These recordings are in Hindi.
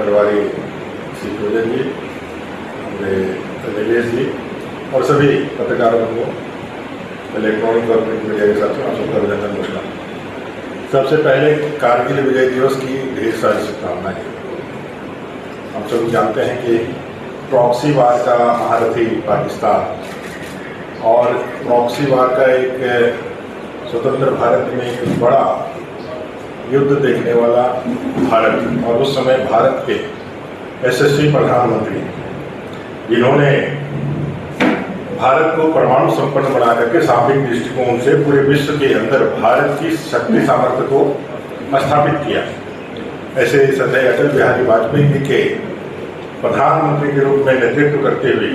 प्रभारी श्री भोजन जी, हमारे नीलेश जी और सभी पत्रकारों को, इलेक्ट्रॉनिक और प्रिंट मीडिया के साथियों, आप सबका अभिनंदन नमस्कार। सबसे पहले कारगिल विजय दिवस की ढेर सारी शुभकामनाएं। हम सब जानते हैं कि प्रॉक्सी वार का महारथी पाकिस्तान और प्रॉक्सी वार का एक स्वतंत्र भारत में एक बड़ा युद्ध देखने वाला भारत, और उस समय भारत के यशस्वी प्रधानमंत्री जिन्होंने भारत को परमाणु संपन्न बना करके सामरिक दृष्टिकोण से पूरे विश्व के अंदर भारत की शक्ति सामर्थ्य को स्थापित किया, ऐसे श्रद्धेय अटल बिहारी वाजपेयी जी के प्रधानमंत्री के रूप में नेतृत्व करते हुए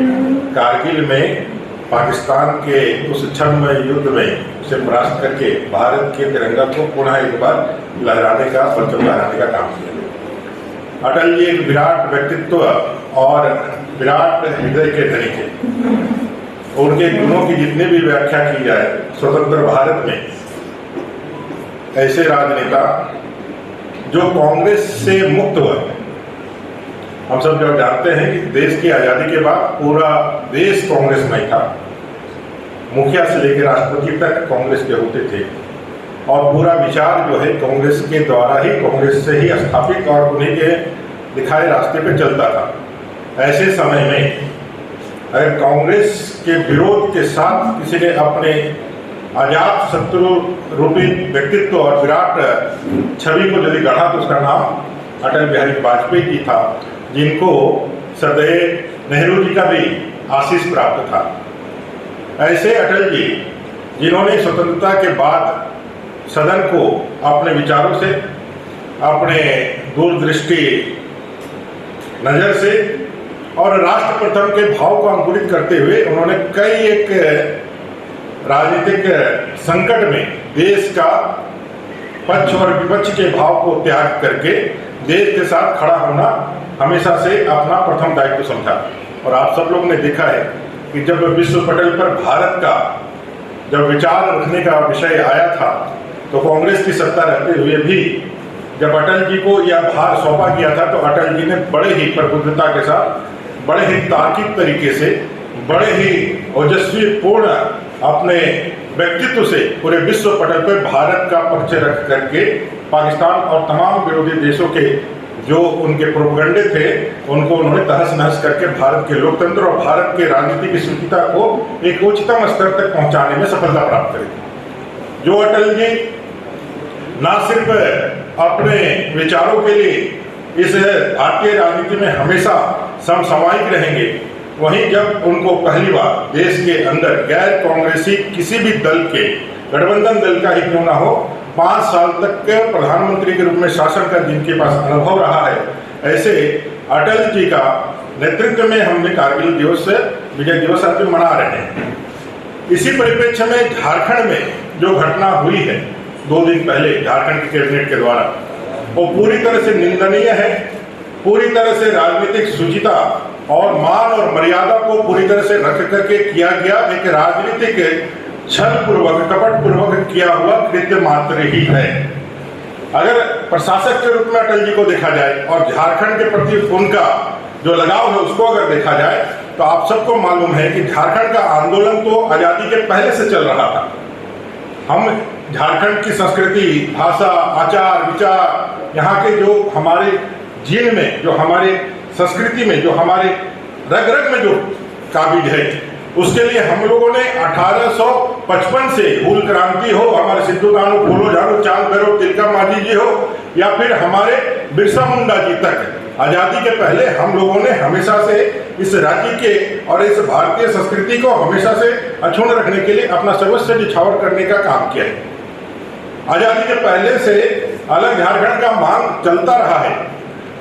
कारगिल में पाकिस्तान के उस छद्म युद्ध में उसे परास्त करके भारत के तिरंगा को पुनः एक बार लहराने का, परचम लहराने का काम किया। अटल जी एक विराट व्यक्तित्व और विराट हृदय के धनी थे। उनके गुणों की जितनी भी व्याख्या की जाए स्वतंत्र भारत में, ऐसे राजनेता जो कांग्रेस से मुक्त हुए। हम सब जो जानते हैं कि देश की आज़ादी के बाद पूरा देश कांग्रेस में था, मुखिया से लेकर राष्ट्रपति तक कांग्रेस के होते थे, और पूरा विचार जो है कांग्रेस के द्वारा ही, कांग्रेस से ही स्थापित और उन्हीं के दिखाए रास्ते पे चलता था। ऐसे समय में अगर कांग्रेस के विरोध के साथ किसी ने अपने आजाद शत्रु रूपी व्यक्तित्व और विराट छवि को यदि गढ़ा तो उसका नाम अटल बिहारी वाजपेयी जी था, जिनको सदैव नेहरू जी का भी आशीष प्राप्त था। ऐसे अटल जी जिन्होंने स्वतंत्रता के बाद सदन को अपने विचारों से, अपने दूरदृष्टि नजर से और राष्ट्र प्रथम के भाव को अंकुरित करते हुए उन्होंने कई एक राजनीतिक संकट में देश का पक्ष और विपक्ष के भाव को त्याग करके देश के साथ खड़ा होना हमेशा से अपना प्रथम दायित्व समझा। और आप सब लोग ने देखा है कि जब विश्व पटल पर भारत का जब विचार रखने का विषय आया था तो कांग्रेस की सत्ता रहते हुए भी जब अटल जी को यह भार सौंपा गया था तो अटल जी ने बड़े ही प्रबुद्धता के साथ, बड़े ही तार्किक तरीके से, बड़े ही ओजस्वी पूर्ण अपने व्यक्तित्व से पूरे विश्व पटल पर भारत का परिचय रख करके पाकिस्तान और तमाम विरोधी देशों के जो उनके प्रोपेगेंडे थे उनको उन्होंने तहस नहस करके भारत के लोकतंत्र और भारत के राजनीति की स्वीकृति को एक उच्चतम स्तर तक पहुंचाने में सफलता प्राप्त करी। जो अटल जी न सिर्फ अपने विचारों के लिए इस भारतीय राजनीति में हमेशा समसामयिक रहेंगे, वहीं जब उनको पहली बार देश के अंदर गैर कांग्रेसी किसी भी दल के, गठबंधन दल का ही क्यों ना हो, 5 साल तक के प्रधानमंत्री के रूप में शासन का जिनके पास अनुभव रहा है, ऐसे अटल जी का नेतृत्व में हमने कारगिल दिवस विजय दिवस आज मना रहे हैं। इसी परिप्रेक्ष्य में झारखंड में जो घटना हुई है 2 दिन पहले झारखंड के कैबिनेट के द्वारा, वो पूरी तरह से निंदनीय है। पूरी तरह से राजनीतिक शुचिता और मान और मर्यादा को पूरी तरह से रख करके किया गया एक राजनीतिक छल पूर्वक, कपट पूर्वक किया हुआ कृत्य मात्र ही है। अगर प्रशासक के रूप में अटल जी को देखा जाए और झारखंड के प्रति उनका जो लगाव है उसको अगर देखा जाए तो आप सबको मालूम है कि झारखंड का आंदोलन तो आजादी के पहले से चल रहा था। हम झारखंड की संस्कृति, भाषा, आचार विचार, यहाँ के जो हमारे जीन में, जो हमारे संस्कृति में, जो हमारे रग रग में जो काबिज है, उसके लिए हम लोगों ने 1855 से हूल क्रांति हो, हमारे सिद्धू कानू, फूलो झाड़ू, चांद भैरव, तिलका मांझी जी हो, या फिर हमारे बिरसा मुंडा जी तक, आजादी के पहले हम लोगों ने हमेशा से इस राज्य के और इस भारतीय संस्कृति को हमेशा से अक्षुण्ण रखने के लिए अपना सर्वस्व निछावर करने का काम किया है। आजादी के पहले से अलग झारखंड का मांग चलता रहा है।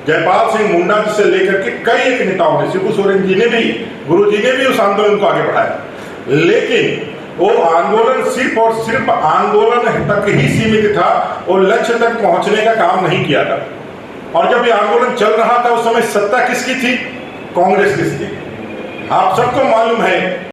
जयपाल सिंह मुंडा से लेकर के कई एक नेताओं ने, शिबू सोरेन जी ने भी, गुरु जी ने भी उस आंदोलन को आगे बढ़ाया, लेकिन वो आंदोलन सिर्फ और सिर्फ आंदोलन तक ही सीमित था, वो लक्ष्य तक पहुंचने का काम नहीं किया था। और जब ये आंदोलन चल रहा था उस समय सत्ता किसकी थी? कांग्रेस किसकी? आप सबको मालूम है